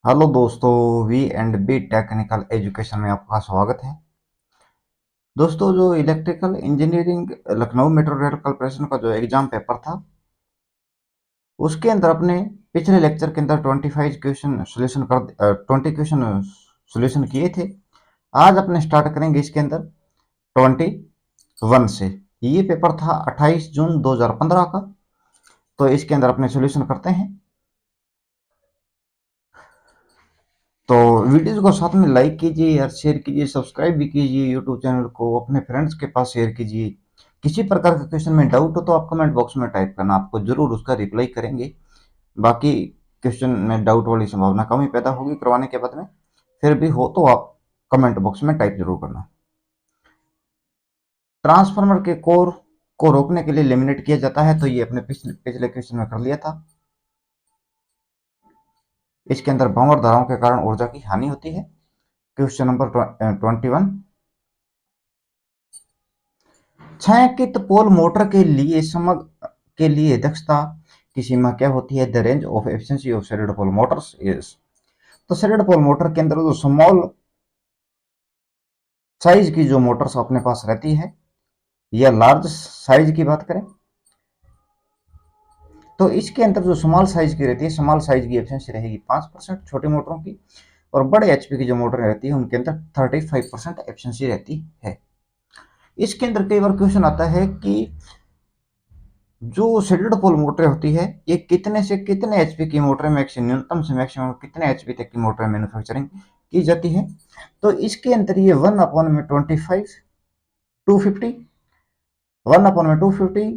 Hello दोस्तों, V and B technical education में आपका स्वागत है। दोस्तों, जो electrical engineering Lucknow metro rail corporation का जो एग्जाम पेपर था, उसके अंदर अपने पिछले लेक्चर के अंदर 20 क्वेश्चन सोल्यूशन किए थे। आज अपने स्टार्ट करेंगे इसके अंदर 21 से। ये पेपर था 28 जून 2015 का। तो इसके अंदर अपने सोल्यूशन करते हैं। तो वीडियो को साथ में लाइक कीजिए और शेयर कीजिए, सब्सक्राइब भी कीजिए यूट्यूब चैनल को, अपने फ्रेंड्स के पास शेयर कीजिए। किसी प्रकार का क्वेश्चन में डाउट हो तो आप कमेंट बॉक्स में टाइप करना, आपको जरूर उसका रिप्लाई करेंगे। बाकी क्वेश्चन में डाउट वाली संभावना कम ही पैदा होगी करवाने के बाद में, फिर भी हो तो आप कमेंट बॉक्स में टाइप जरूर करना। ट्रांसफार्मर के कोर को रोकने के लिए लेमिनेट किया जाता है, तो ये अपने पिछले क्वेश्चन में कर लिया था। इसके अंदर भंवर धाराओं के कारण ऊर्जा की हानि होती है। Question number 21। छायांकित पोल मोटर के लिए दक्षता की सीमा क्या होती है? The range of efficiency of shaded pole motors is. तो शेडेड पोल मोटर के अंदर जो स्मॉल साइज की जो मोटर्स अपने पास रहती है या लार्ज साइज की बात करें तो इसके अंदर जो स्मॉल साइज की रहती है, स्मॉल साइज की एफिशिएंसी रहेगी 5% छोटी मोटरों की, और बड़े एचपी की जो मोटर रहती है उनके अंदर 35% एफिशिएंसी रहती है। इसके अंदर कई बार क्वेश्चन आता है कि जो शेडेड पोल मोटर होती है ये कितने से कितने एचपी की मोटर, न्यूनतम से मैक्सिमम कितने एचपी तक की मोटर मैन्युफैक्चरिंग की जाती है? तो इसके अंदर ये 1/25 250 1/250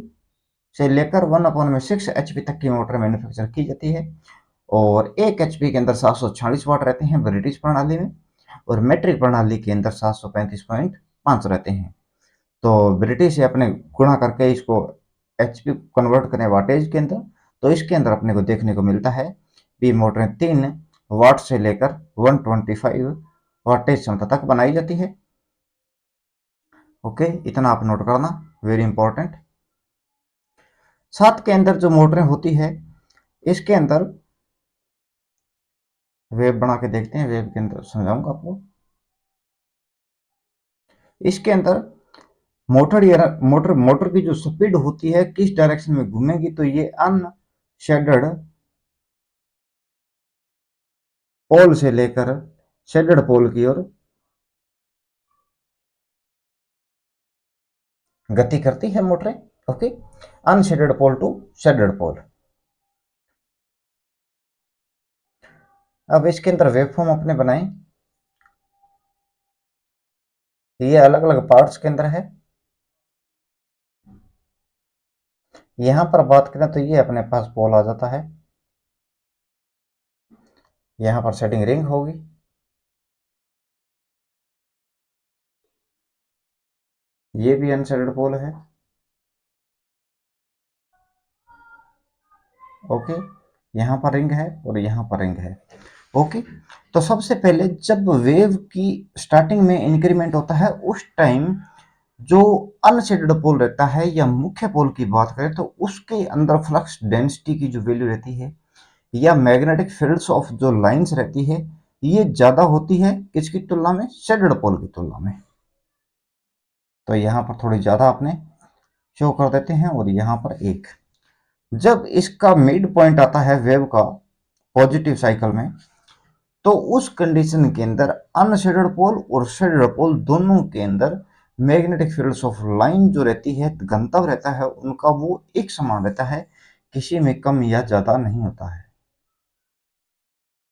से लेकर 1/6 एचपी तक की मोटर मैन्युफैक्चर की जाती है। और एक एचपी के अंदर 746 वाट रहते हैं ब्रिटिश प्रणाली में, और मैट्रिक प्रणाली के अंदर 735.5 रहते हैं। तो ब्रिटिश से अपने गुणा करके इसको एचपी कन्वर्ट करें वाटेज के अंदर, तो इसके अंदर अपने को देखने को मिलता है पी मोटरें 3 वाट से लेकर 125 वाटेज क्षमता तक बनाई जाती है। ओके, इतना आप नोट करना, वेरी इंपॉर्टेंट। 7 के अंदर जो मोटरें होती है इसके अंदर वेब बना के देखते हैं, वेब के अंदर समझाऊंगा आपको। इसके अंदर मोटर की जो स्पीड होती है किस डायरेक्शन में घूमेगी, तो ये अनशेडेड पोल से लेकर शेडेड पोल की ओर गति करती है मोटरें। Okay, unshaded pole to shaded pole. अब इसके अंदर वेवफॉर्म अपने बनाएं। ये अलग अलग पार्ट्स के अंदर है। यहां पर बात करें तो ये अपने पास पोल आ जाता है, यहां पर सेटिंग रिंग होगी। ये भी अनशेडेड पोल है। ओके, यहाँ पर रिंग है और यहाँ पर रिंग है। ओके, तो सबसे पहले जब वेव की स्टार्टिंग में इंक्रीमेंट होता है उस टाइम जो अनशेडेड पोल रहता है या मुख्य पोल की बात करें तो उसके अंदर फ्लक्स डेंसिटी की जो वैल्यू रहती है या मैग्नेटिक फील्ड्स ऑफ जो लाइंस रहती है ये ज्यादा होती है किसकी तुलना में? शेडेड पोल की तुलना में। तो यहाँ पर थोड़ी ज्यादा आपने शो कर देते हैं, और यहाँ पर एक। जब इसका मिड पॉइंट आता है वेव का पॉजिटिव साइकिल में, तो उस कंडीशन के अंदर अनशेडेड पोल और शेडेड पोल दोनों के अंदर मैग्नेटिक फील्ड्स ऑफ लाइन जो रहती है, घनत्व रहता है उनका, वो एक समान रहता है, किसी में कम या ज्यादा नहीं होता है।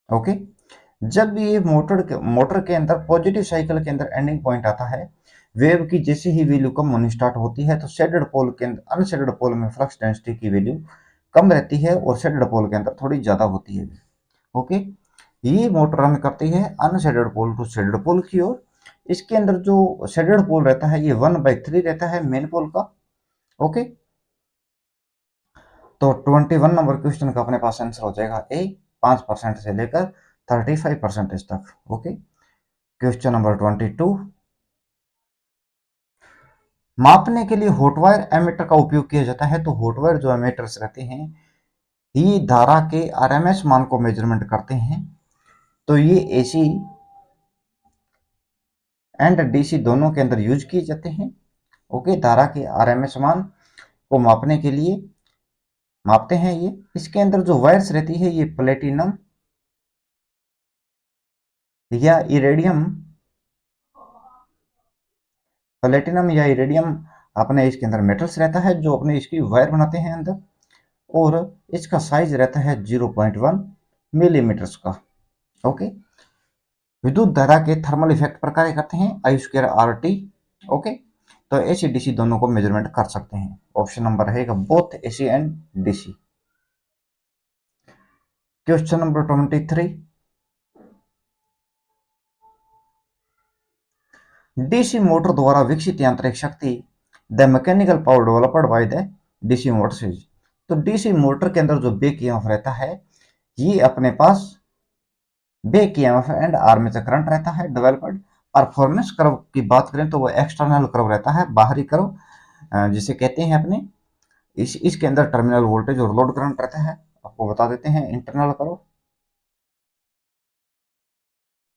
ओके, जब ये मोटर के अंदर पॉजिटिव साइकिल के अंदर एंडिंग पॉइंट आता है, वेव की जैसे ही वैल्यू कम होनी स्टार्ट होती है, तो शेडेड पोल के अंदर अनशेडेड पोल में फ्लक्स डेंसिटी की वैल्यू कम रहती है और शेडेड पोल के अंदर थोड़ी ज्यादा होती है। ओके, ये मोटर रन करती है unshaded pole to shaded pole की ओर। इसके अंदर जो शेडेड पोल रहता है ये 1/3 रहता है मेन पोल का। ओके, तो 21 नंबर क्वेश्चन का अपने पास आंसर हो जाएगा ए, 5% से लेकर 35% तक। Okay, question number 22। मापने के लिए हॉटवायर एमीटर का उपयोग किया जाता है। तो हॉटवायर जो एमीटर्स रहते हैं ये धारा के आरएमएस मान को मेजरमेंट करते हैं। तो ये एसी एंड डीसी दोनों के अंदर यूज किए जाते हैं। ओके, धारा के आरएमएस मान को मापने के लिए मापते हैं ये। इसके अंदर जो वायर्स रहती है ये प्लेटिनम या इरेडियम, प्लेटिनम या इरेडियम अपने इसके अंदर मेटल्स रहता है जो अपने इसकी वायर बनाते हैं अंदर, और इसका साइज रहता है 0.1 मिलीमीटर्स का। ओके, विद्युत धारा के थर्मल इफेक्ट पर कार्य करते हैं, I square R T. Okay, तो एसी डीसी दोनों को मेजरमेंट कर सकते हैं। ऑप्शन नंबर रहेगा both AC and DC. Question number 23, DC motor द्वारा विकसित यांत्रिक शक्ति, the mechanical power developed by the DC motors. तो डीसी मोटर के अंदर जो बैक ईएमएफ रहता है, ये अपने पास back EMF and armature current रहता है डेवलप्ड। परफॉर्मेंस कर्व की बात करें तो वो एक्सटर्नल कर्व रहता है, बाहरी कर्व जिसे कहते हैं अपने। इसके अंदर टर्मिनल वोल्टेज और लोड करंट रहता है। आपको बता देते हैं internal curve,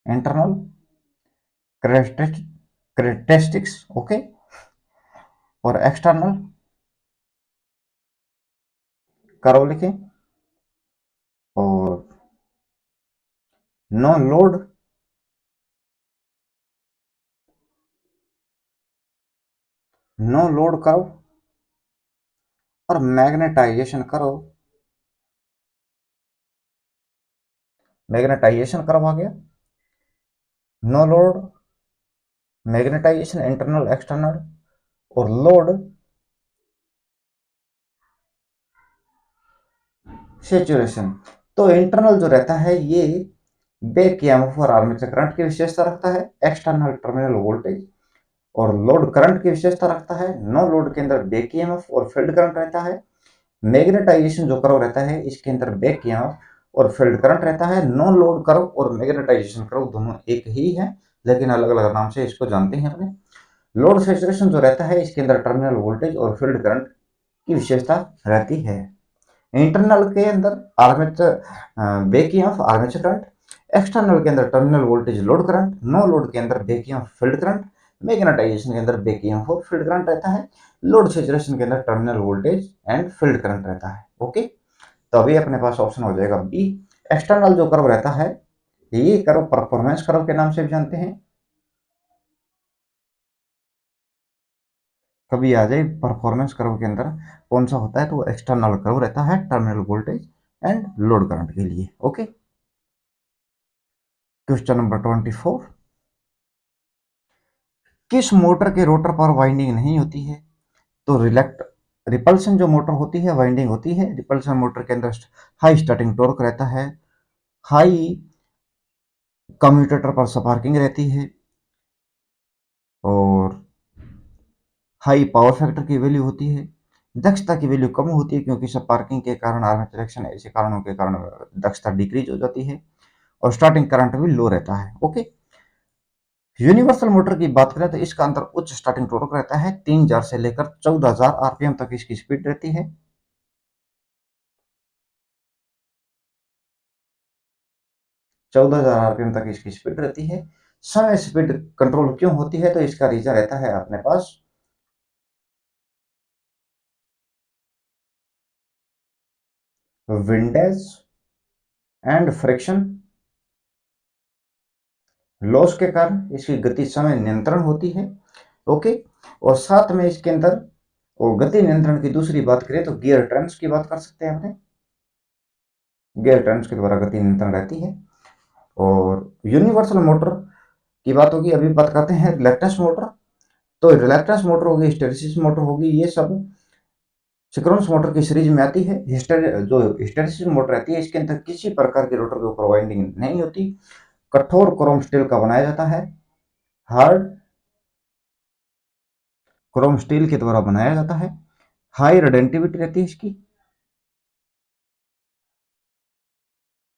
internal characteristics. Okay, और एक्सटर्नल कर्व लिखें। और नो लोड कर्व और मैग्नेटाइजेशन कर्व, मैग्नेटाइजेशन कर्व आ गया। No load, magnetization internal external, और लोड सेचुरेशन। तो इंटरनल जो रहता है ये बैक ईएमएफ और आर्मेचर करंट की विशेषता रखता है, एक्सटर्नल टर्मिनल वोल्टेज और लोड करंट की विशेषता रखता है। नो लोड के अंदर बैक ईएमएफ और फील्ड करंट रहता है। मैग्नेटाइजेशन जो कर्व रहता है इसके अंदर बैक ईएमएफ और फील्ड करंट रहता है। नो लोड कर्व और मैग्नेटाइजेशन कर्व दोनों एक ही है, लेकिन अलग अलग नाम से इसको जानते हैं अपने। लोड सैचुरेशन जो रहता है इसके अंदर टर्मिनल वोल्टेज और फील्ड करंट की विशेषता रहती है। इंटरनल के अंदर armature back EMF armature current, external के अंदर terminal voltage load current, no load के अंदर back EMF field current, magnetization के अंदर बैक ईएमएफ और फील्ड करंट रहता है। लोड सैचुरेशन के अंदर terminal voltage and field current रहता है। ओके, तो अभी अपने पास ऑप्शन हो जाएगा बी। एक्सटर्नल जो कर्व रहता है ये कर्व परफॉर्मेंस कर्व के नाम से भी जानते हैं। कभी आ जाए परफॉर्मेंस कर्व के अंदर कौन सा होता है, तो एक्सटर्नल कर्व रहता है terminal voltage and load current के लिए। ओके, क्वेश्चन नंबर 24, किस मोटर के रोटर पर वाइंडिंग नहीं होती है? तो रिपल्शन जो मोटर होती है वाइंडिंग होती है। रिपल्शन मोटर के अंदर हाई स्टार्टिंग टॉर्क रहता है, हाई कम्यूटेटर पर स्पार्किंग रहती है, और हाई पावर फैक्टर की वैल्यू होती है। दक्षता की वैल्यू कम होती है क्योंकि स्पार्किंग के कारण, आर्मेचर रिएक्शन ऐसे कारणों के कारण दक्षता डिक्रीज हो जाती है, और स्टार्टिंग करंट भी लो रहता है। ओके, यूनिवर्सल मोटर की बात करें तो इसका अंदर उच्च स्टार्टिंग टॉर्क रहता है, 3000 से लेकर 14000 आरपीएम तक इसकी स्पीड रहती है। 14000 आरपीएम तक इसकी स्पीड रहती है। समय स्पीड कंट्रोल क्यों होती है, तो इसका रीजन रहता है अपने पास विंडेज एंड फ्रिक्शन लॉस के कारण इसकी गति समय नियंत्रण होती है। ओके, और साथ में इसके अंदर और गति नियंत्रण की दूसरी बात करें तो गियर ट्रेन्स की बात कर सकते हैं अपने। गियर ट्रेन्स के द्वारा गति नियंत्रण रहती है। और यूनिवर्सल मोटर की बात होगी, अभी बात करते हैं रिलक्टेंस मोटर। तो रिलक्टेंस मोटर होगी, हिस्टैरिसीस मोटर होगी, ये सब सिंक्रोनस मोटर की सीरीज में आती है। जो हिस्टैरिसीस मोटर रहती है इसके अंदर किसी प्रकार की रोटर के ऊपर वाइंडिंग नहीं होती, कठोर क्रोम स्टील का बनाया जाता है, हार्ड क्रोम स्टील के द्वारा बनाया जाता है। हाई रिडेंटिविटी रहती है इसकी,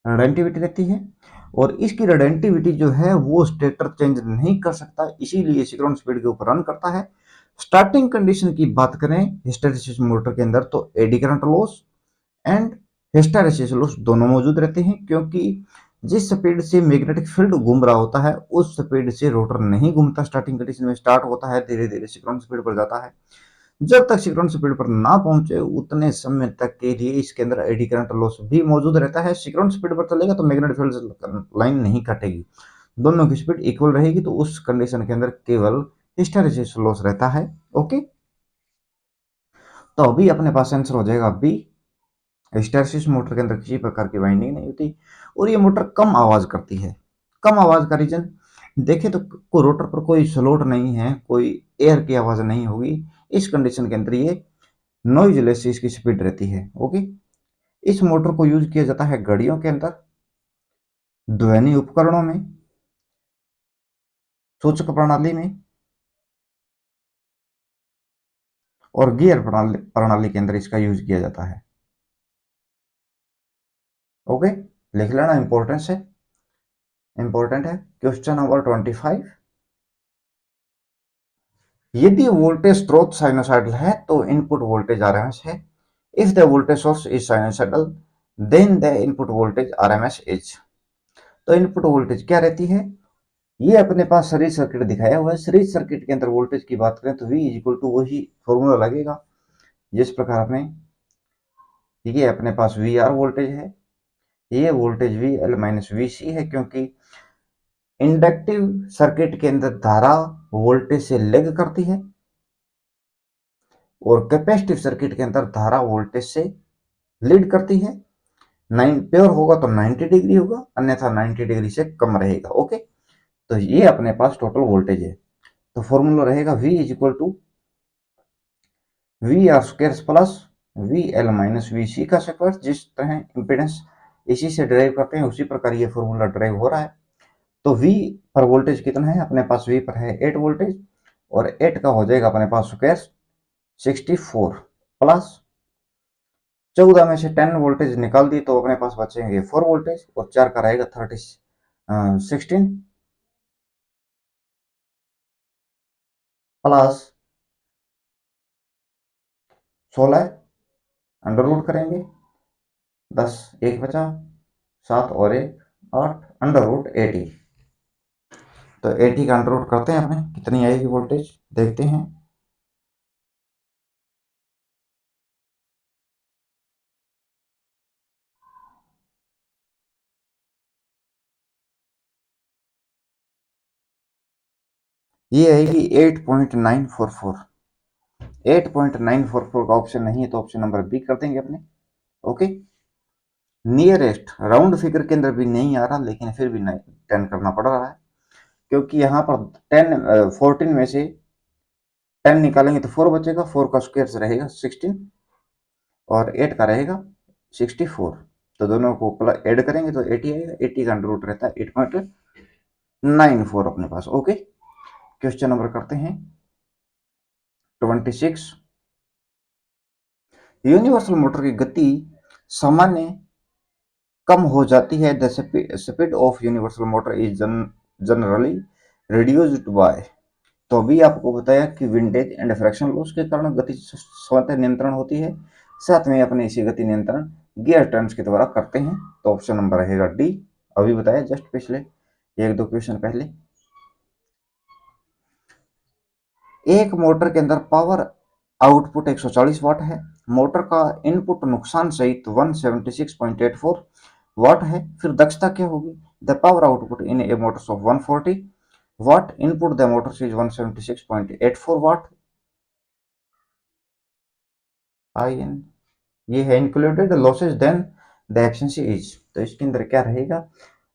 रिडेंटिविटी रहती है, और इसकी रिडेंटिविटी जो है वो स्टेटर चेंज नहीं कर सकता, इसीलिए सिंक्रोनस स्पीड के ऊपर रन करता है। स्टार्टिंग कंडीशन की बात करें हिस्टैरिसीस मोटर के अंदर तो eddy current loss and hysteresis loss दोनों मौजूद रहते हैं, क्योंकि जिस स्पीड से मैग्नेटिक फील्ड घूम रहा होता है उस स्पीड से रोटर नहीं घूमता। स्टार्टिंग कंडीशन में स्टार्ट होता है, धीरे धीरे सिंक्रोनस स्पीड पर जाता है। जब तक सिंक्रोनस स्पीड पर ना पहुंचे उतने समय तक के लिए इसके अंदर एडी करंट लॉस भी मौजूद रहता है। सिंक्रोनस स्पीड पर चलेगा तो मैग्नेटिक फील्ड लाइन नहीं कटेगी, दोनों की स्पीड इक्वल रहेगी, तो उस कंडीशन के अंदर केवल हिस्टैरिसीस लॉस रहता है। ओके, तो अभी अपने पास आंसर हो जाएगा बी। हिस्टैरिसीस मोटर के अंदर किसी प्रकार की वाइंडिंग नहीं होती और ये मोटर कम आवाज करती है। कम आवाज का रीजन देखें तो रोटर पर कोई स्लोट नहीं है, कोई एयर की आवाज नहीं होगी। इस कंडीशन के अंदर ये नॉइजलेस इसकी स्पीड रहती है। ओके, इस मोटर को यूज किया जाता है गाड़ियों के अंदर, ध्वनि उपकरणों में, सूचक प्रणाली में और गियर प्रणाली के अंदर इसका यूज किया जाता है। ओके, लिख लेना, इंपॉर्टेंस है, इंपॉर्टेंट है। क्वेश्चन नंबर 25, यदि वोल्टेज स्रोत साइनोसाइडल है तो इनपुट वोल्टेज आरएमएस है। If the voltage source is sinusoidal then the input voltage RMS is. तो इनपुट वोल्टेज क्या रहती है, ये अपने पास सीरीज सर्किट दिखाया हुआ है। सीरीज सर्किट के अंदर वोल्टेज की बात करें तो V इज इक्वल टू वही फॉर्मूला लगेगा जिस प्रकार आपने, ये अपने पास वी आर वोल्टेज है, ये voltage V L minus V C है, क्योंकि इंडक्टिव सर्किट के अंदर धारा वोल्टेज से लेग करती है और कैपेसिटिव सर्किट के अंदर धारा वोल्टेज से लीड करती है। नाइन प्योर होगा तो 90 डिग्री होगा, अन्यथा 90 डिग्री से कम रहेगा। ओके, तो ये अपने पास टोटल वोल्टेज है। तो फॉर्मूला रहेगा V is equal to V R square plus V L minus V C का स्क्वायर। जिस तरह इंपेडेंस इसी से ड्राइव करते हैं उसी प्रकार ये फॉर्मूला ड्राइव हो रहा है। तो V पर वोल्टेज कितना है अपने पास, V पर है 8 वोल्टेज और 8 का हो जाएगा अपने पास स्क्वायर 64 प्लस 14 में से 10 वोल्टेज निकाल दी तो अपने पास बचेंगे 4 वोल्टेज और 4 का रहेगा 16 प्लस 16 अंडर रूट करेंगे, 10 एक बचा, 7 और 1 8 अंडर रूट 80। तो 80 का अंडर रूट करते हैं अपने, कितनी आएगी वोल्टेज देखते हैं। ये आएगी 8.944। 8.944 का ऑप्शन नहीं है तो ऑप्शन नंबर बी कर देंगे अपने। ओके, नियरेस्ट राउंड फिगर के अंदर भी नहीं आ रहा लेकिन फिर भी 10 करना पड़ रहा है, क्योंकि यहाँ पर 14 में से 10 निकालेंगे तो 4 बचेगा, 4 का स्क्वायर रहेगा 16 और 8 का रहेगा 64। तो दोनों को प्लस ऐड करेंगे तो 80 आएगा, 80 का अंडर रूट रहता है 8.94 अपने पास। ओके, क्वेश्चन नंबर करते हैं 26, यूनिवर्सल मोटर की गति सामान्य कम हो जाती है। The speed of universal motor is generally reduced by. तो अभी आपको बताया कि विंडेज एंड फ्रैक्शन लॉस के कारण गति स्वतः नियंत्रण होती है, साथ में अपने इसी गति नियंत्रण गियर टर्न्स के द्वारा करते हैं। तो ऑप्शन नंबर रहेगा डी। अभी बताया जस्ट पिछले एक दो क्वेश्चन पहले। एक मोटर के अंदर पावर आउटपुट 140 वाट है, मोटर का इनपुट नुकसान सहित 176.84 वाट है, फिर दक्षता क्या होगी, the power output in a motor of 140 watt, input the motor is 176.84 watt. I N, ये है included losses then the efficiency is. तो इसके अंदर क्या रहेगा,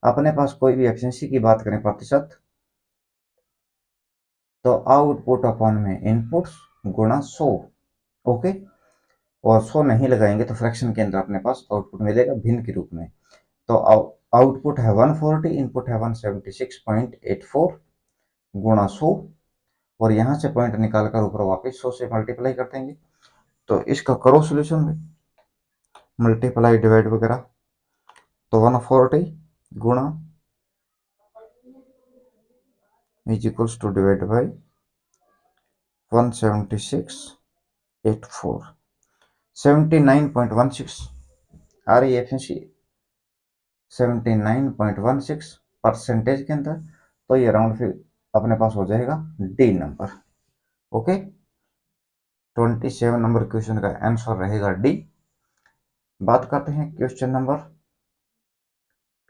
अपने पास कोई भी एफिशिएंसी की बात करें प्रतिशत, तो आउटपुट अपॉन में इनपुट्स गुणा 100। ओके, और 100 नहीं लगाएंगे तो फ्रैक्शन के अंदर अपने पास आउटपुट मिलेगा भिन्न के रूप में। तो आउटपुट है 140, इनपुट है 176.84 गुणा 100 और यहाँ से पॉइंट निकाल कर ऊपर वापस 100 से मल्टीप्लाई कर देंगे। तो इसका करो सोल्यूशन में मल्टीप्लाई डिवाइड वगैरह, तो 140 गुणा is equals to divide by 176.84, 79.16 आ रही है एफिशिएंसी, 79.16% के अंदर, तो ये राउंड फिर अपने पास हो जाएगा D number. Okay, 27 number question का आंसर रहेगा डी। बात करते हैं क्वेश्चन नंबर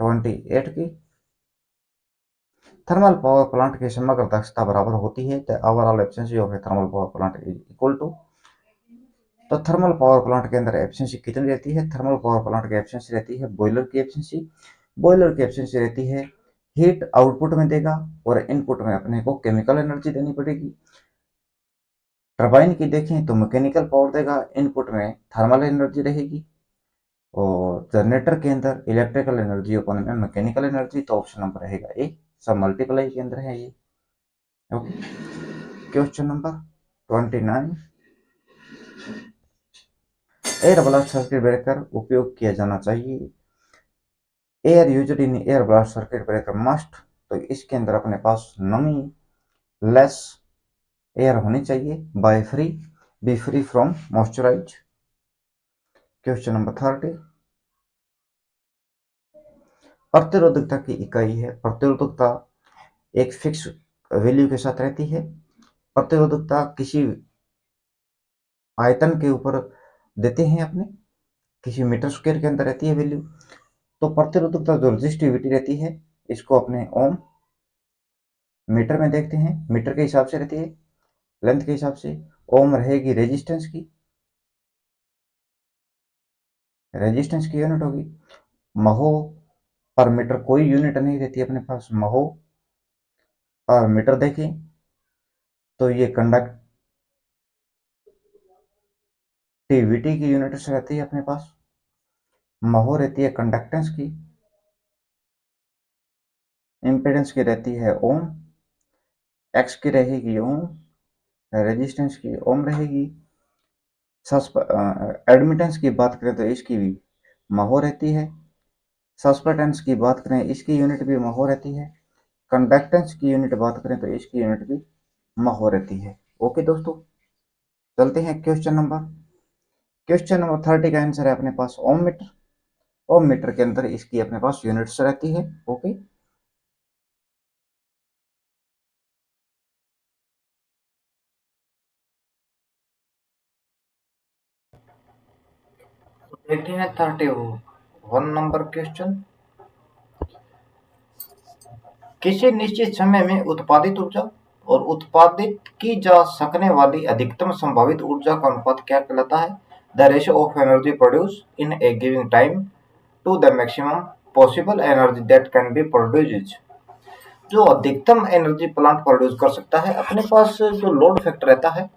28 की। थर्मल पावर प्लांट की समग्र दक्षता बराबर होती है the overall efficiency of a thermal power plant is equal to. तो थर्मल पावर प्लांट के अंदर एफिशिएंसी कितनी रहती है? थर्मल पावर प्लांट की एफिशिएंसी रहती है बॉयलर की एफिशिएंसी। बॉयलर की एफिशिएंसी रहती है हीट आउटपुट में देगा और इनपुट में अपने को केमिकल एनर्जी देनी पड़ेगी। टरबाइन की देखें तो मैकेनिकल पावर देगा, इनपुट में थर्मल एनर्जी रहेगी। और जनरेटर के अंदर इलेक्ट्रिकल एनर्जी ओपन में मैकेनिकल एनर्जी। तो ऑप्शन नंबर रहेगा ए, सब मल्टीप्लाई के अंदर है ये। Okay, question number 29। Air blast circuit breaker उपयोग किया जाना चाहिए। Air used in air blast circuit breaker must, तो इसके अंदर अपने पास नमी लेस एयर होनी चाहिए। By free, be free from moisturize. Question number 30। प्रतिरोधकता की इकाई है। प्रतिरोधकता एक फिक्स वैल्यू के साथ रहती है। प्रतिरोधकता किसी आयतन के ऊपर देते हैं अपने, किसी मीटर स्क्वायर के अंदर रहती है वैल्यू। तो प्रतिरोधकता जो रेजिस्टिविटी रहती है, इसको अपने ओम मीटर में देखते हैं, मीटर के हिसाब से रहती है, लेंथ के हिसाब से। ओम रहेगी रेजिस्टेंस की, रेजिस्टेंस की यूनिट होगी। महो पर मीटर कोई यूनिट नहीं रहती अपने पास। महो पर मीटर देखें तो ये कंडक्टिविटी की यूनिट से रहती है अपने पास। महो रहती है कंडक्टेंस की, इम्पीडेंस की रहती है ओम, एक्स की रहेगी ओम, रेजिस्टेंस की ओम रहेगी। एडमिटेंस की बात करें तो इसकी भी महो रहती है। सस्पेंटेंस की बात करें, इसकी यूनिट भी महो रहती है। कंडक्टेंस की यूनिट बात करें तो इसकी यूनिट भी महो रहती है। ओके दोस्तों, चलते हैं क्वेश्चन नंबर 30 का आंसर है अपने पास ओम मीटर। ओम मीटर के अंदर इसकी अपने पास यूनिट्स रहती है। ओके, देखते हैं 31 नंबर क्वेश्चन। किसी निश्चित समय में उत्पादित ऊर्जा और उत्पादित की जा सकने वाली अधिकतम संभावित ऊर्जा का अनुपात क्या कहलाता है? The ratio of energy produce in a giving time to the maximum possible energy that can be produced. जो अधिकतम एनर्जी प्लांट प्रोड्यूस कर सकता है, अपने पास जो लोड फैक्टर रहता है।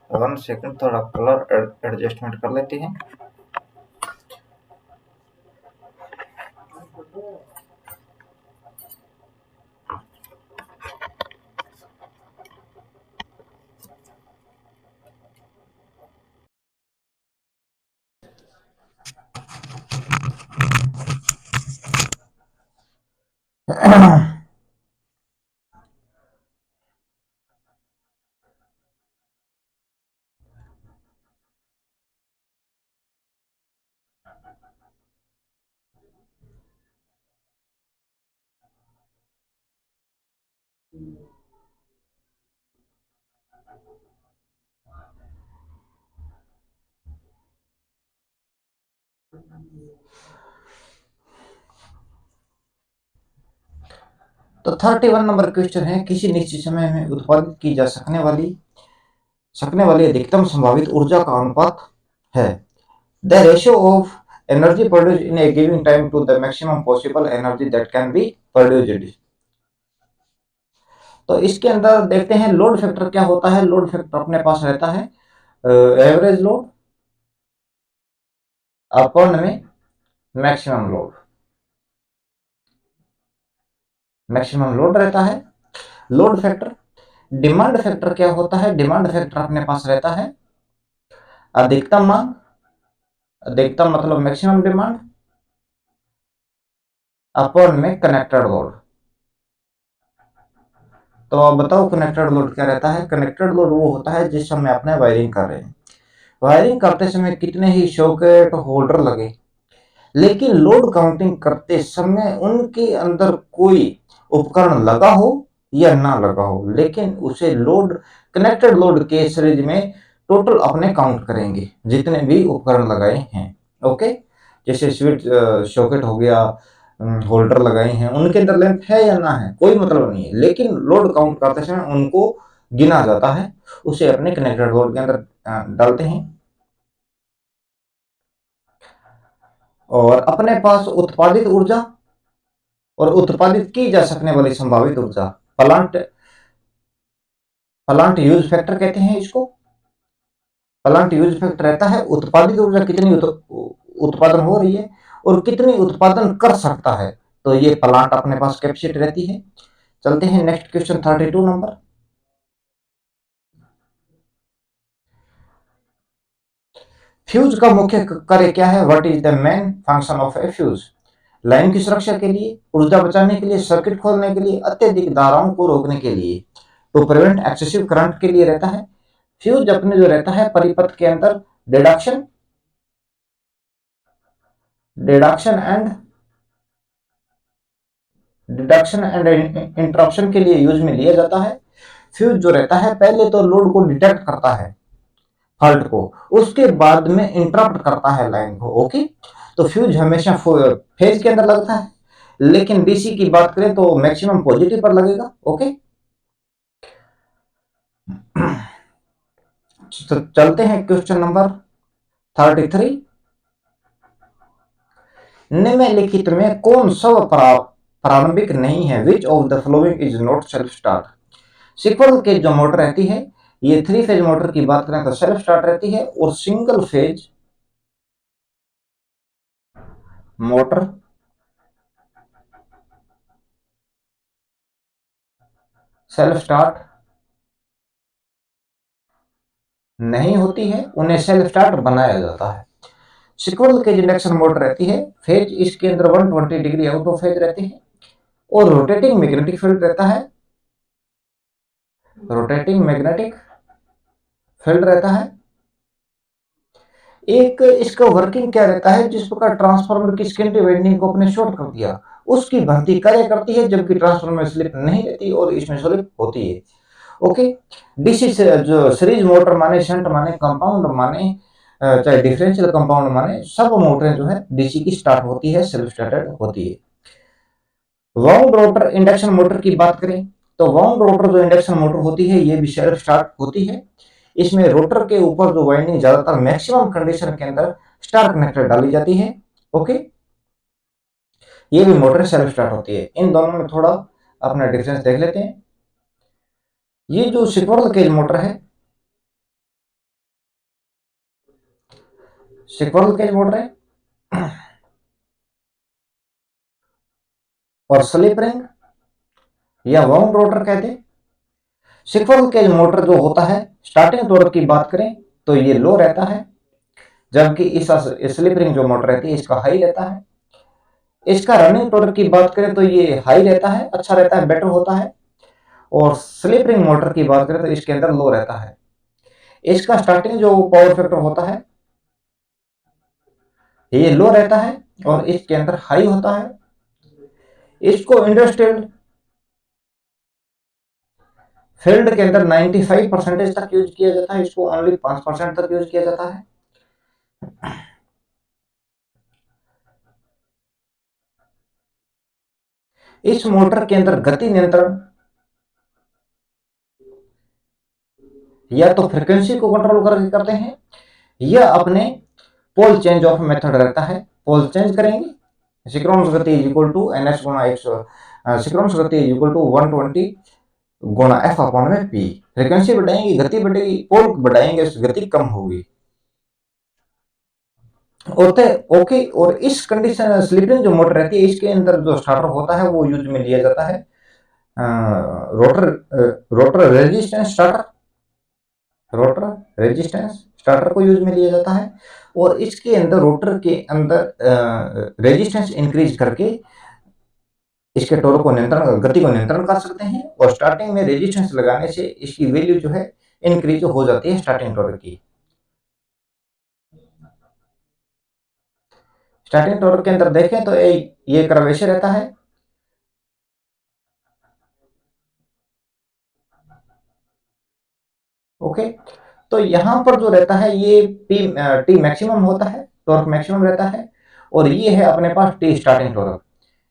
1 सेकंड, थोड़ा कलर एडजस्टमेंट कर लेते हैं। तो 31 नंबर क्वेश्चन है, किसी निश्चित समय में उत्पादित की जा सकने वाली अधिकतम संभावित ऊर्जा का अनुपात है the ratio of energy produce in a giving time to the maximum possible energy that can be produced. तो इसके अंदर देखते हैं लोड फैक्टर क्या होता है। लोड फैक्टर अपने पास रहता है एवरेज लोड अपॉन में मैक्सिमम लोड रहता है लोड फैक्टर। डिमांड फैक्टर क्या होता है? डिमांड फैक्टर अपने पास रहता है अधिकतम मांग, अधिकतम मतलब मैक्सिमम डिमांड अपॉन में कनेक्टेड लोड। तो आप बताओ कनेक्टेड लोड क्या रहता है? कनेक्टेड लोड वो होता है जिस समय अपने वायरिंग कर रहे हैं। वायरिंग करते समय कितने ही सॉकेट होल्डर लगे, लेकिन लोड काउंटिंग करते समय उनके अंदर कोई उपकरण लगा हो या ना लगा हो, लेकिन उसे लोड कनेक्टेड लोड के सीरीज में टोटल अपने काउंट करेंगे जितने भी उपकरण लगाए हैं। ओके, जैसे स्विच सॉकेट हो गया, होल्डर लगाए हैं, उनके अंदर लेंथ है या ना है कोई मतलब नहीं है, लेकिन लोड काउंट करते समय उनको गिना जाता है, उसे अपने कनेक्टेड लोड के अंदर डालते हैं। और अपने पास उत्पादित ऊर्जा और उत्पादित की जा सकने वाली संभावित ऊर्जा, प्लांट प्लांट यूज फैक्टर कहते हैं इसको। प्लांट यूज फैक्टर रहता है उत्पादित ऊर्जा कितनी उत्पादन हो रही है और कितनी उत्पादन कर सकता है, तो ये प्लांट अपने पास कैपेसिटी रहती है। चलते हैं नेक्स्ट क्वेश्चन 32 नंबर। फ्यूज का मुख्य कार्य क्या है? What is the main function of A fuse? Line की सुरक्षा के लिए, ऊर्जा बचाने के लिए, सर्किट खोलने के लिए, अत्यधिक धाराओं को रोकने के लिए, टू प्रिवेंट एक्सेसिव करंट के लिए रहता है। फ्यूज अपने जो रहता है परिपथ के अंदर deduction deduction and deduction and interruption के लिए यूज में लिया जाता है। फ्यूज जो रहता है पहले तो लोड को डिटेक्ट करता है, फॉल्ट को, उसके बाद में इंटरप्ट करता है लाइन को। ओके, तो फ्यूज हमेशा फेज के अंदर लगता है, लेकिन डीसी की बात करें तो मैक्सिमम पॉजिटिव पर लगेगा। ओके, तो चलते हैं क्वेश्चन नंबर 33। निम्नलिखित में कौन सा प्रारंभिक नहीं है? Which of the flowing is not self start? Sequel के जो मोटर रहती है, ये 3 फेज मोटर की बात करें तो सेल्फ स्टार्ट रहती है, और single phase motor self start नहीं होती है, उन्हें सेल्फ स्टार्ट बनाया जाता है। सीक्वल के इंडक्शन मोटर रहती है, फेज इसके अंदर 120 डिग्री आउट ऑफ फेज रहती है, और रोटेटिंग मैग्नेटिक फील्ड रहता है, रोटेटिंग मैग्नेटिक फील्ड रहता है। एक इसका वर्किंग क्या रहता है? जिस प्रकार ट्रांसफार्मर की सेकेंडरी वाइंडिंग को अपने शॉर्ट कर दिया, उसकी भर्ती कार्य करती है, जबकि ट्रांसफार्मर में स्लिप नहीं रहती और इसमें स्लिप होती है। ओके, डीसी से जो सीरीज मोटर माने, शंट माने, कंपाउंड माने, चाहे डिफरेंशियल कंपाउंड माने, सब मोटरें जो है डीसी की स्टार्ट होती है, सेल्फ स्टार्टेड होती है। वाउंड रोटर इंडक्शन मोटर की बात करें तो वाउंड रोटर जो इंडक्शन मोटर होती है ये भी सेल्फ स्टार्ट होती है। इसमें रोटर के ऊपर जो वाइंडिंग ज्यादातर मैक्सिमम कंडीशन के अंदर स्टार कनेक्टर डाली जाती है। ओके, ये भी मोटर सेल्फ स्टार्ट होती है। इन दोनों में थोड़ा अपना डिफरेंस देख लेते हैं। ये जो सिक्वरल केज मोटर है, सिक्वरल केज मोटर है और स्लिप रिंग या वाउंड रोटर कहते हैं। सिक्वरल केज मोटर जो होता है, स्टार्टिंग टॉर्क की बात करें तो ये लो रहता है, जबकि इस स्लिप रिंग जो मोटर रहती है इसका हाई रहता है। इसका रनिंग टॉर्क की बात करें तो ये हाई रहता है, अच्छा रहता है, बेटर होता है। और स्लिप रिंग मोटर की बात करें तो इसके अंदर लो रहता है। इसका स्टार्टिंग जो पावर फैक्टर होता है ये लो रहता है और इसके अंदर हाई होता है। इसको इंडस्ट्रियल फील्ड के अंदर 95% तक यूज किया जाता है, इसको ओनली 5% तक यूज किया जाता है। इस मोटर के अंदर गति नियंत्रण या तो फ्रीक्वेंसी को कंट्रोल करके करते हैं, या अपने पोल चेंज ऑफ मेथड रहता है, पोल चेंज करेंगे। सिंक्रोनस गति इज इक्वल टू ns गुना 100, सिंक्रोनस गति इज इक्वल टू 120 गुना f अपॉन में p। फ्रीक्वेंसी बढ़ाएंगे गति बढ़ेगी, पोल बढ़ाएंगे गति कम होगी। ओके, और इस कंडीशन स्लिपिंग जो मोटर रहती है इसके अंदर जो स्टार्टर होता है वो यूज में लिया जाता है rotor rotor resistance starter, rotor resistance starter को यूज में लिया जाता है। और इसके अंदर रोटर के अंदर रेजिस्टेंस इंक्रीज करके इसके टॉर्क को नियंत्रण, गति को नियंत्रण कर सकते हैं, और स्टार्टिंग में रेजिस्टेंस लगाने से इसकी वैल्यू जो है इंक्रीज हो जाती है स्टार्टिंग टॉर्क की। स्टार्टिंग टॉर्क के अंदर देखें तो ये कर्वेचर रहता है, ओके। तो यहाँ पर जो रहता है ये टी मैक्सिमम होता है, टॉर्क मैक्सिमम रहता है, और ये है अपने पास टी स्टार्टिंग टॉर्क।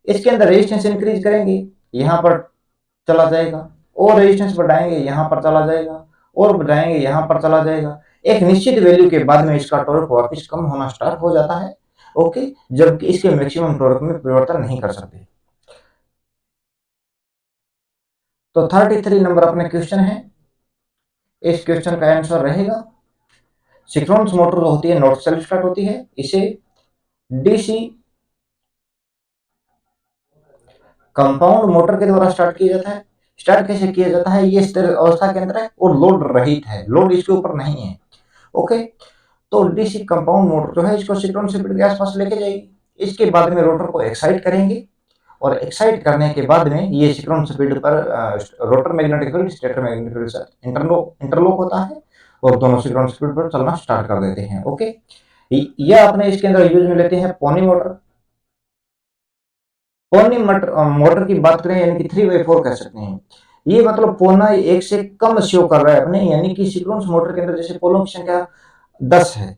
इसके अंदर रेजिस्टेंस इंक्रीज करेंगे, यहाँ पर चला जाएगा, और रेजिस्टेंस बढ़ाएंगे, यहाँ पर चला जाएगा, और बढ़ाएंगे, यहाँ पर चला जाएगा। एक निश्चित वैल्यू के बाद में इसका टॉर्क वापस कम होना स्टार्ट हो जाता है, ओके, जबकि इसके मैक्सिमम टॉर्क में परिवर्तन नहीं कर सकते। तो 33 नंबर अपने क्वेश्चन है, इस क्वेश्चन का आंसर रहेगा सिंक्रोनस मोटर जो होती है नॉर्थ सेल्फ स्टार्ट होती है, इसे डीसी कंपाउंड मोटर के द्वारा स्टार्ट किया जाता है। स्टार्ट कैसे किया जाता है, ये स्थिर अवस्था के अंदर है और लोड रहित है, लोड इसके ऊपर नहीं है, ओके। तो डीसी कंपाउंड मोटर जो है इसको सिंक्रोनस स्पीड के आसपास लेके जाएगी। इसके बाद में रोटर को एक्साइट करेंगे, और एक्साइट करने के बाद में ये सिंक्रोनस स्पीड पर rotor magnetic field stator magnetic field से इंटरलॉक होता है, और दोनों सिंक्रोनस स्पीड पर चलना स्टार्ट कर देते हैं, ओके। यह अपने इसके अंदर यूज में लेते हैं पोनी मोटर। पोनी मोटर की बात करें यानी कि 3/4 कह सकते हैं, ये मतलब पोना एक से कम शो कर रहा है अपने, यानी कि सिंक्रोनस मोटर के अंदर जैसे पोलों की संख्या 10 है,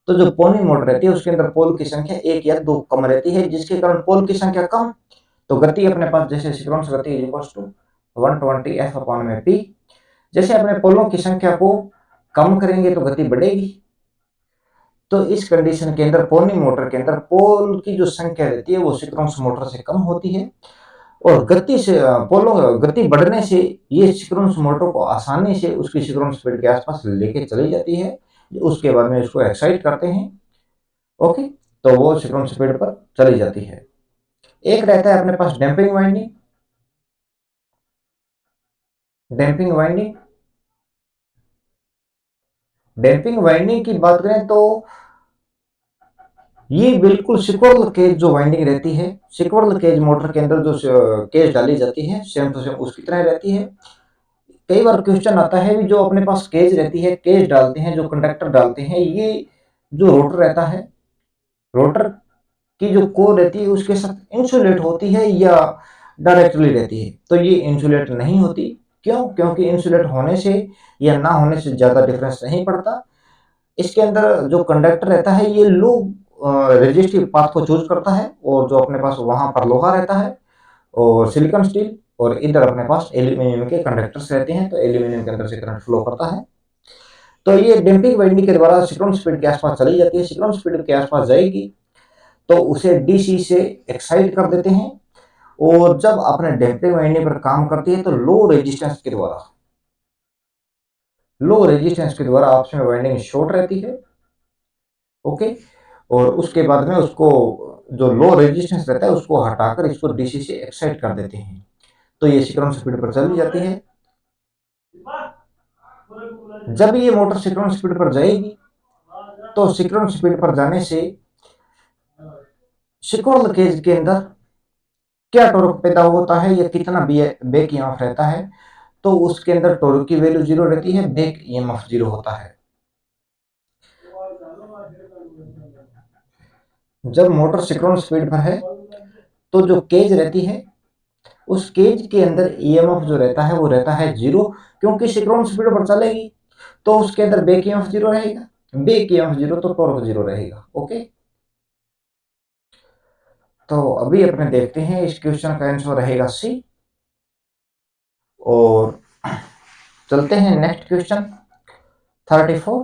तो जो पोनी मोटर रहती है उसके अंदर पोल की संख्या 1 या 2 कम रहती है, जिसके कारण पोल की संख्या कम, तो गति अपने पास जैसे सिंक्रोनस गति is equal to 120 f upon में पी। जैसे अपने पोलों की संख्या को कम करेंगे तो गति बढ़ेगी। तो इस कंडीशन के अंदर पोनी मोटर के अंदर पोल की जो संख्या रहती है वो सिंक्रोनस मोटर से कम होती है, और गति से पोलो गति बढ़ने से ये सिंक्रोनस मोटर को आसानी से उसकी सिंक्रोनस स्पीड के आसपास लेके चली जाती है। उसके बाद में उसको एक्साइट करते हैं, ओके, तो वो सिंक्रोनस स्पीड पर चली जाती है। एक रहता है अपने पास damping winding. Damping winding damping winding की बात करें तो ये बिल्कुल सिक्वरल केज जो वाइंडिंग रहती है, सिक्वरल केज मोटर के अंदर जो केज डाली जाती है सेम टू सेम उसकी तरह रहती है। कई बार क्वेश्चन आता है भी जो अपने पास केज रहती है, केज डालते हैं, जो कंडक्टर डालते हैं, ये जो रोटर रहता है, रोटर की जो कोर रहती है उसके साथ इंसुलेट होती है या डायरेक्टली रहती है, तो ये इंसुलेट नहीं होती। क्यों? क्योंकि इंसुलेट होने से या ना होने से ज्यादा डिफरेंस नहीं पड़ता। इसके अंदर जो कंडक्टर रहता है ये लो रेजिस्टिव पाथ को चूज करता है, और जो अपने पास वहां पर लोहा रहता है और सिलिकॉन स्टील, और इधर अपने पास एल्यूमिनियम के कंडक्टर्स रहते हैं, तो एल्यूमिनियम के अंदर से करंट फ्लो करता है। तो ये डैम्पिंग वाइंडिंग के द्वारा सिंक्रोनस स्पीड के आसपास चली जाती है। सिंक्रोनस स्पीड के आसपास जाएगी तो उसे डीसी से एक्साइट कर देते हैं, और जब अपने डैम्पिंग वाइंडिंग पर काम करती है तो लो रेजिस्टेंस के द्वारा आपस में वाइंडिंग शॉर्ट रहती है, ओके। और उसके बाद में उसको जो लो रेजिस्टेंस रहता है उसको हटाकर इसको डीसी से एक्साइट कर देते हैं, तो ये सिंक्रोनस स्पीड पर चली जाती है। जब ये मोटर सिंक्रोनस स्पीड पर जाएगी तो सिंक्रोनस स्पीड पर जाने से सिक्वरल केज के अंदर क्या टॉर्क पैदा होता है या कितना बैक ईएमएफ रहता है, तो उसके अंदर टॉर्क की वैल्यू 0 रहती है, बैक ईएमएफ 0 होता है। जब मोटर सिंक्रोनस स्पीड पर है तो जो केज रहती है उस केज के अंदर ईएमएफ जो रहता है वो रहता है 0, क्योंकि सिंक्रोनस स्पीड पर चलेगी तो उसके अंदर बैक ईएमएफ 0 रहेगा, बैक ईएमएफ 0 तो टॉर्क 0 रहेगा, ओके। तो अभी अपने देखते हैं इस क्वेश्चन का आंसर रहेगा सी। और चलते हैं नेक्स्ट क्वेश्चन 34।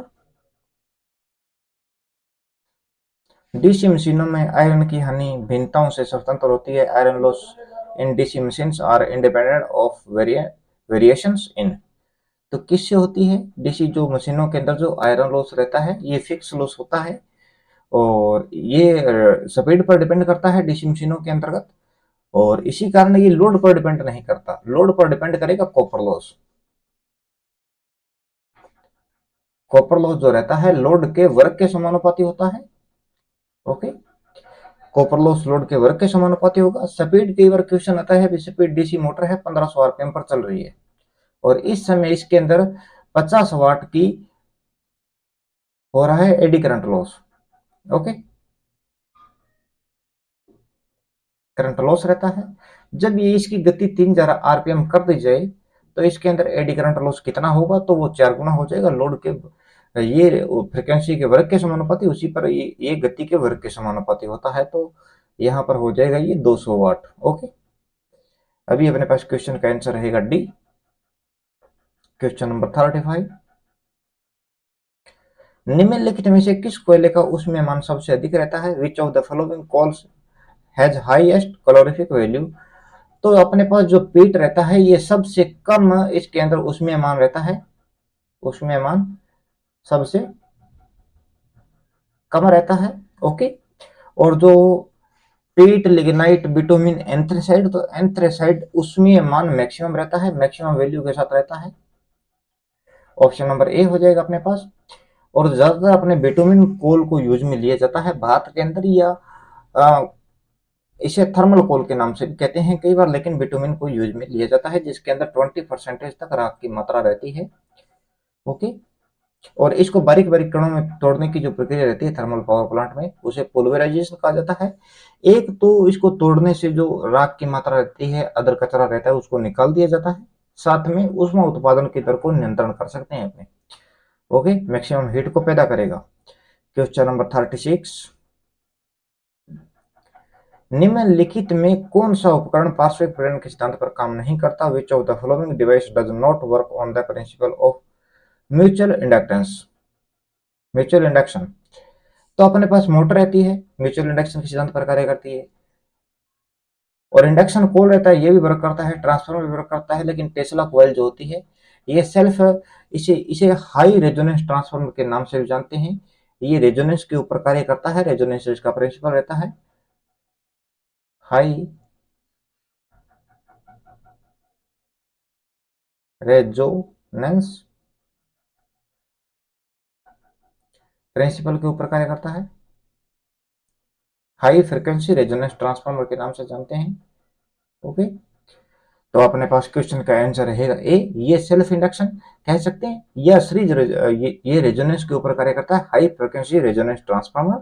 डीसी मशीनों में आयरन की हानि भिन्नताओं से स्वतंत्र होती है। Iron loss in DC machines are independent of variations in. तो किससे होती है? डीसी जो मशीनों के अंदर जो आयरन लॉस रहता है ये फिक्स लॉस होता है, और ये स्पीड पर डिपेंड करता है डीसी मशीनों के अंतर्गत, और इसी कारण ये लोड पर डिपेंड नहीं करता। लोड पर डिपेंड करेगा कॉपर लॉस। कॉपर लॉस जो रहता है लोड के वर्ग के समानुपाती होता है, ओके। कॉपर लॉस लोड के वर्ग के समानुपाती होगा। स्पीड कई बार क्वेश्चन आता है, स्पीड डीसी मोटर है 1500 आरपीएम पर चल रही है, और इस समय इसके अंदर 50 वाट की हो रहा है eddy current loss, okay. Current loss रहता है। जब ये इसकी गति 3000 आरपीएम कर दी जाए तो इसके अंदर एडी करंट लॉस कितना होगा, तो वो 4 गुना हो जाएगा लोड के, ये फ्रिक्वेंसी के वर्ग के समानुपाती, उसी पर ये गति के वर्ग के समानुपाती होता है, तो यहाँ पर हो जाएगा ये 200 वाट। ओके, अभी अपने पास क्वेश्चन का आंसर रहेगा डी। क्वेश्चन नंबर 35, निम्नलिखित में से किस कोयले का ऊष्मीयमान सबसे अधिक रहता है? Which of the following calls has highest calorific value? तो अपने पास जो पीट रहता है ये सबसे कम इसके अंदर ऊष्मीयमान रहता है, ऊष्मीयमान सबसे कम रहता है। ओके, और जो पीट, लिग्नाइट, बिटुमिन, एंथ्रेसाइड, तो एंथ्रेसाइड ऊष्मीयमान मैक्सिमम रहता है, मैक्सिमम वैल्यू के साथ रहता है। ऑप्शन नंबर ए हो जाएगा अपने पास। और ज्यादातर अपने बिटुमिन कोल को यूज में लिया जाता है भारत के अंदर, या इसे थर्मल कोल के नाम से भी कहते हैं कई बार, लेकिन बिटुमिन को यूज में लिया जाता है जिसके अंदर 20% तक राख की मात्रा रहती है। ओके, और इसको बारीक बारीक कणों में तोड़ने की जो प्रक्रिया रहती है थर्मल पावर प्लांट में, उसे पोलिमराइजेशन कहा जाता है। एक तो इसको तोड़ने से जो राख की मात्रा रहती है, अदर कचरा रहता है, उसको निकाल दिया जाता है, साथ में ऊष्मा उत्पादन की दर को नियंत्रण कर सकते हैं अपने। ओके, मैक्सिमम हीट को पैदा करेगा। क्वेश्चन नंबर 36, निम्नलिखित में कौन सा उपकरण पार्श्विक प्रेरण के सिद्धांत पर काम नहीं करता? विच of the following device does not work on the principle of mutual inductance, mutual induction? तो अपने पास मोटर रहती है, म्यूचुअल इंडक्शन के सिद्धांत पर कार्य करती है, और इंडक्शन कोल रहता है, ये भी वर्क करता है, ट्रांसफार्मर भी वर्क करता है, लेकिन टेस्ला कॉइल जो होती है ये सेल्फ, इसे इसे हाई रेजोनेंस ट्रांसफार्मर के नाम से भी जानते हैं। ये रेजोनेंस के ऊपर कार्य करता है, रेजोनेंस इसका प्रिंसिपल रहता है, हाई रेजोनेंस प्रिंसिपल के ऊपर कार्य करता है, हाई फ्रिक्वेंसी रेजोनेंस ट्रांसफार्मर के नाम से जानते हैं। ओके, तो अपने पास क्वेश्चन का आंसर रहेगा ए, ये सेल्फ इंडक्शन कह सकते हैं, या सीरीज ये रेजोनेंस के ऊपर कार्य करता है, हाई फ्रिक्वेंसी रेजोनेंस ट्रांसफार्मर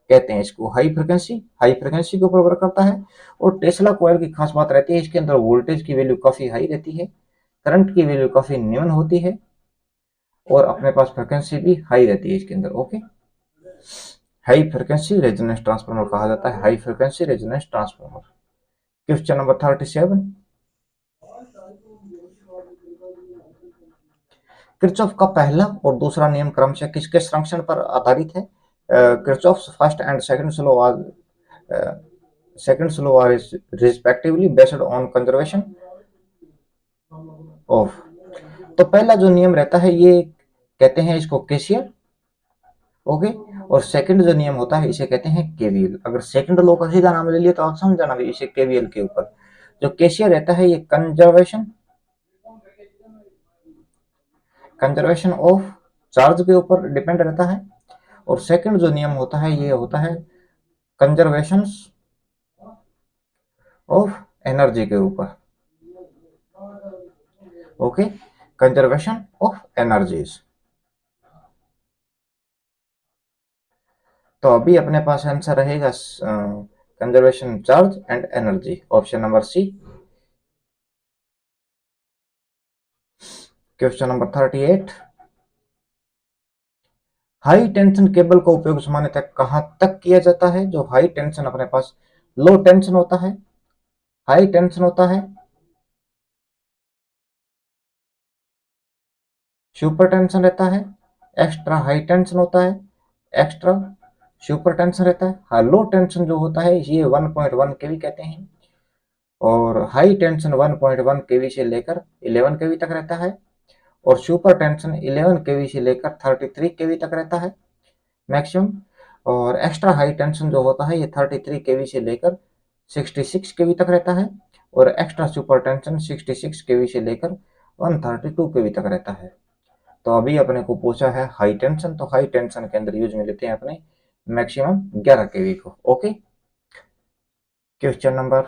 कहते हैं इसको, हाई फ्रिक्वेंसी के ऊपर वर्क करता है। और टेस्ला कॉइल की खास बात रहती है, इसके अंदर वोल्टेज की वैल्यू काफी हाई रहती है, करंट की वैल्यू काफी निम्न होती है, और अपने पास फ्रिक्वेंसी भी हाई रहती है इसके अंदर। Okay, high frequency resonance transformer कहा जाता है, high frequency resonance transformer. Question number 37, Kirchhoff का पहला और दूसरा नियम क्रमशः किसके संरक्षण पर आधारित है? Kirchhoff first and second law are respectively based on conservation of. तो पहला जो नियम रहता है ये कहते हैं इसको केसीएल। ओके, और सेकंड जो नियम होता है इसे कहते हैं केवीएल। अगर सेकंड लॉ का सीधा नाम ले लिया तो आप समझ जाना भी इसे केवीएल के ऊपर। जो केसीएल रहता है ये कंजर्वेशन ऑफ चार्ज के ऊपर डिपेंड रहता है, और सेकंड जो नियम होता है ये होता है कंजर्वेशन ऑफ एनर्जी के ऊपर। Okay, conservation of energies. तो अभी अपने पास आंसर रहेगा conservation charge and energy, option number C. Question number 38, high tension cable का उपयोग सामान्यतः कहां तक किया जाता है? जो हाई टेंशन अपने पास लो टेंशन होता है, हाई टेंशन होता है, सुपर टेंशन रहता है, एक्स्ट्रा हाई टेंशन होता है, एक्स्ट्रा सुपर टेंशन रहता है। हाँ, लो टेंशन जो होता है ये 1.1 केवी कहते हैं, और हाई टेंशन 1.1 केवी से लेकर 11 केवी तक रहता है, और सुपर टेंशन 11 केवी से लेकर 33 केवी तक रहता है मैक्सिमम। और एक्स्ट्रा हाई टेंशन जो होता है ये 33 केवी से लेकर 66 केवी तक रहता है, और एक्स्ट्रा सुपर टेंशन 66 केवी से लेकर 132 केवी तक रहता है। तो अभी अपने को पूछा है हाई टेंशन, तो हाई टेंशन के अंदर यूज में लेते हैं अपने मैक्सिमम 11 केवी को। ओके, क्वेश्चन नंबर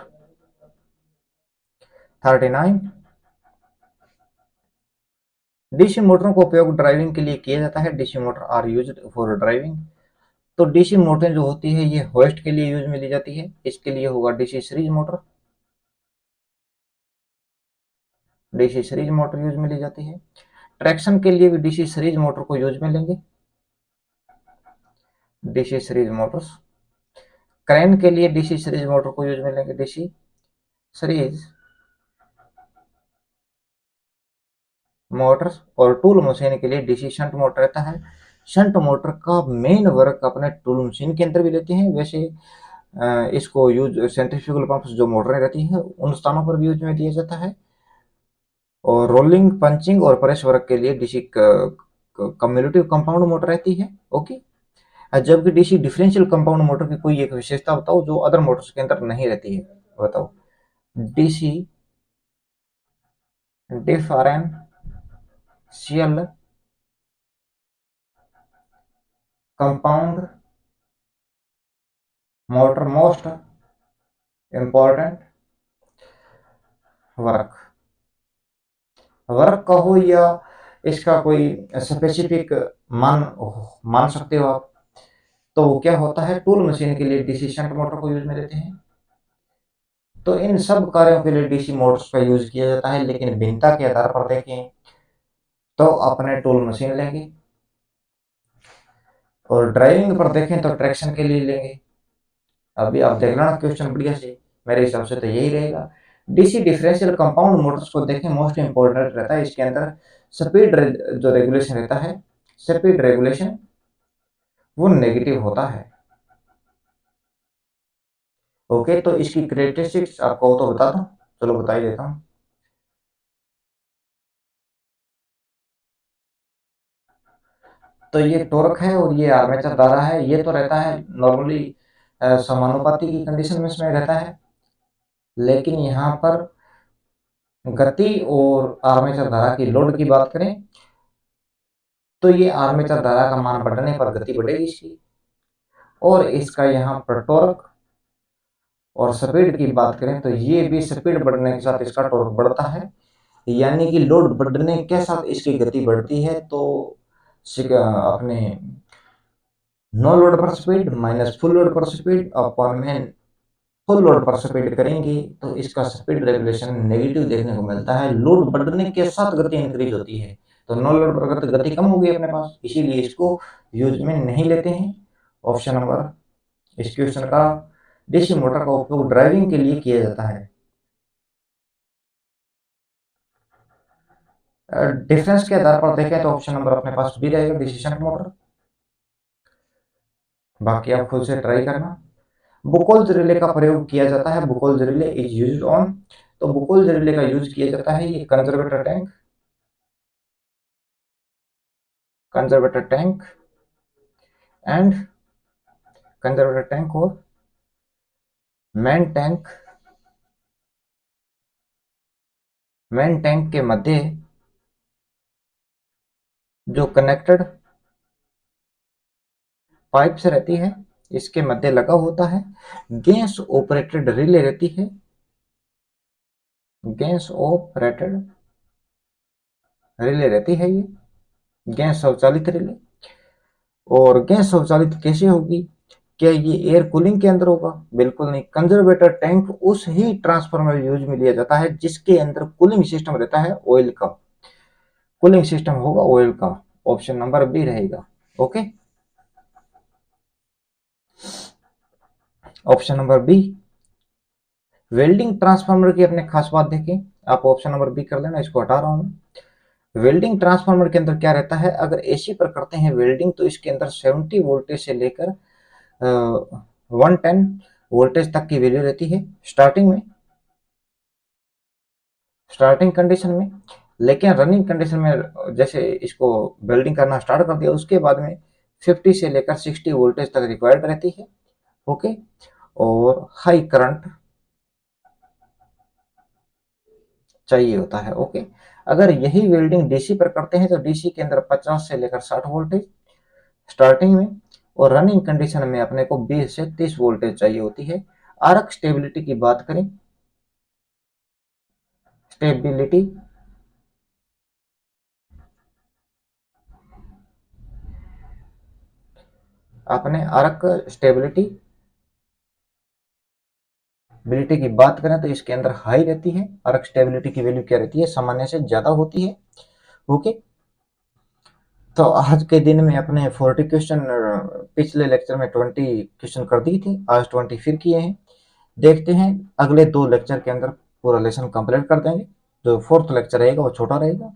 39, डीसी मोटरों का उपयोग ड्राइविंग के लिए किया जाता है। DC motor are used for driving. तो डीसी मोटर जो होती है ये होस्ट के लिए यूज में ली जाती है, इसके लिए होगा DC series motor. DC series motor use में ली जाती है। ट्रैक्शन के लिए भी डीसी सीरीज मोटर को यूज में लेंगे, डीसी सीरीज मोटर्स। क्रेन के लिए डीसी सीरीज मोटर को यूज में लेंगे, डीसी सीरीज मोटर्स। और टूल मशीन के लिए डीसी शंट मोटर रहता है। शंट मोटर का मेन वर्क अपने टूल मशीन के अंदर भी लेते हैं, वैसे इसको यूज सेंट्रीफ्यूगल पंप्स जो मोटरें रहती हैं उन स्थानों पर भी यूज में दिया जाता है। और रोलिंग, पंचिंग और प्रेस वर्क के लिए डीसी कम्युलेटिव कंपाउंड मोटर रहती है। ओके। जबकि डीसी डिफरेंशियल कंपाउंड मोटर की कोई एक विशेषता बताओ जो अदर मोटर्स के अंदर नहीं रहती है, बताओ। DC differential compound motor most important work. Work का हो या इसका कोई स्पेसिफिक मान मान सकते हो आप। तो वो क्या होता है, टूल मशीन के लिए डीसी शंट मोटर को यूज में लेते हैं। तो इन सब कार्यों के लिए डीसी मोटर्स का यूज किया जाता है, लेकिन भिन्नता के आधार पर देखें तो अपने टूल मशीन लेंगे, और ड्राइविंग पर देखें तो ट्रैक्शन के लिए लेंगे। अभी आप देख लेना क्वेश्चन बढ़िया से, मेरे हिसाब से तो यही रहेगा। डीसी डिफरेंशियल कंपाउंड मोटर्स को देखें, मोस्ट इंपॉर्टेंट रहता है इसके अंदर स्पीड जो रेगुलेशन रहता है, स्पीड रेगुलेशन वो नेगेटिव होता है। ओके, तो इसकी करेक्टरिस्टिक्स आपको तो बता दूं, चलो बता ही देता हूँ। तो ये टॉर्क है और ये आर्मेचर धारा है, ये तो रहता है नॉर्मली समानुपाती की कंडीशन में इसमें रहता है। लेकिन यहाँ पर गति और आर्मेचर धारा की लोड की बात करें तो ये आर्मेचर धारा का मान बढ़ने पर गति बढ़ेगी इसकी, और इसका यहाँ पर टॉर्क और स्पीड की बात करें तो ये भी स्पीड बढ़ने के साथ इसका टॉर्क बढ़ता है। यानी कि लोड बढ़ने के साथ इसकी गति बढ़ती है। तो अपने नो लोड पर स्पीड माइनस फुल लोड पर स्पीड अपॉन में फुल लोड पर स्पीड करेंगे तो इसका स्पीड रेगुलेशन नेगेटिव देखने को मिलता है। लोड बढ़ने के साथ गति इंक्रीज होती है, तो नो लोड पर गति कम होगी अपने पास, इसीलिए इसको यूज में नहीं लेते हैं। ऑप्शन नंबर इस क्वेश्चन का, डीसी मोटर का उपयोग ड्राइविंग के लिए किया जाता है। डिफरेंस के आधार पर देखें तो ऑप्शन नंबर अपने पास बी रहेगा, डीसी शंट मोटर। बाकी आप खुद से ट्राई करना। बुकोल्ज रिले का प्रयोग किया जाता है, बुकोल्ज रिले इज यूज्ड ऑन। तो बुकोल्ज रिले का यूज किया जाता है ये conservator tank, conservator tank and conservator tank और मेन टैंक, मेन टैंक के मध्य जो कनेक्टेड पाइप से रहती है इसके मध्य लगा होता है गैस ऑपरेटेड रिले रहती है, गैस ऑपरेटेड रिले रहती है ये, गैस स्वचालित रिले। और गैस स्वचालित कैसे होगी, क्या ये एयर कूलिंग के अंदर होगा? बिल्कुल नहीं। कंजर्वेटर टैंक उस ही ट्रांसफार्मर यूज में लिया जाता है जिसके अंदर कूलिंग सिस्टम रहता है ऑयल का, कूलिंग सिस्टम होगा ऑयल का। ऑप्शन नंबर बी रहेगा। Okay, option number B. Welding transformer की अपने खास बात देखें, आप ऑप्शन नंबर बी कर लेना, इसको हटा रहा हूं। वेल्डिंग ट्रांसफार्मर के अंदर क्या रहता है, अगर एसी पर करते हैं वेल्डिंग तो इसके अंदर 70 वोल्टेज से लेकर 110 वोल्टेज तक की वैल्यू रहती है स्टार्टिंग में, स्टार्टिंग कंडीशन में। लेकिन रनिंग कंडीशन में जैसे इसको वेल्डिंग करना स्टार्ट कर दिया उसके बाद में 50 से लेकर 60 वोल्टेज तक रिक्वायर्ड रहती है। ओके, और हाई करंट चाहिए होता है। ओके, अगर यही वेल्डिंग डीसी पर करते हैं तो डीसी के अंदर 50 से लेकर 60 वोल्टेज स्टार्टिंग में, और रनिंग कंडीशन में अपने को 20 से 30 वोल्टेज चाहिए होती है। आर्क स्टेबिलिटी की बात करें, स्टेबिलिटी आपने अर्क स्टेबिलिटी बिलिटी की बात करें तो इसके अंदर हाई रहती है। अर्क स्टेबिलिटी की वैल्यू क्या रहती है, सामान्य से ज्यादा होती है। ओके, तो आज के दिन में अपने 40 क्वेश्चन, पिछले लेक्चर में 20 क्वेश्चन कर दिए थे, आज 20 फिर किए हैं। देखते हैं अगले 2 लेक्चर के अंदर पूरा लेसन कंप्लीट कर देंगे। जो 4th लेक्चर रहेगा वो छोटा रहेगा।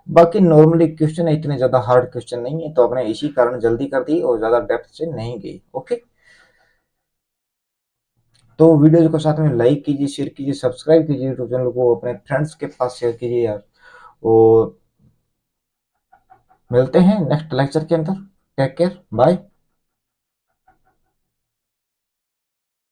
बाकी नॉर्मली क्वेश्चन इतने ज्यादा हार्ड क्वेश्चन नहीं है, तो अपने इसी कारण जल्दी कर दी और ज्यादा डेप्थ से नहीं गई। ओके, तो वीडियो को साथ में लाइक कीजिए, शेयर कीजिए, सब्सक्राइब कीजिए यूट्यूब चैनल को, अपने फ्रेंड्स के पास शेयर कीजिए यार। और मिलते हैं नेक्स्ट लेक्चर के अंदर। Take care, bye.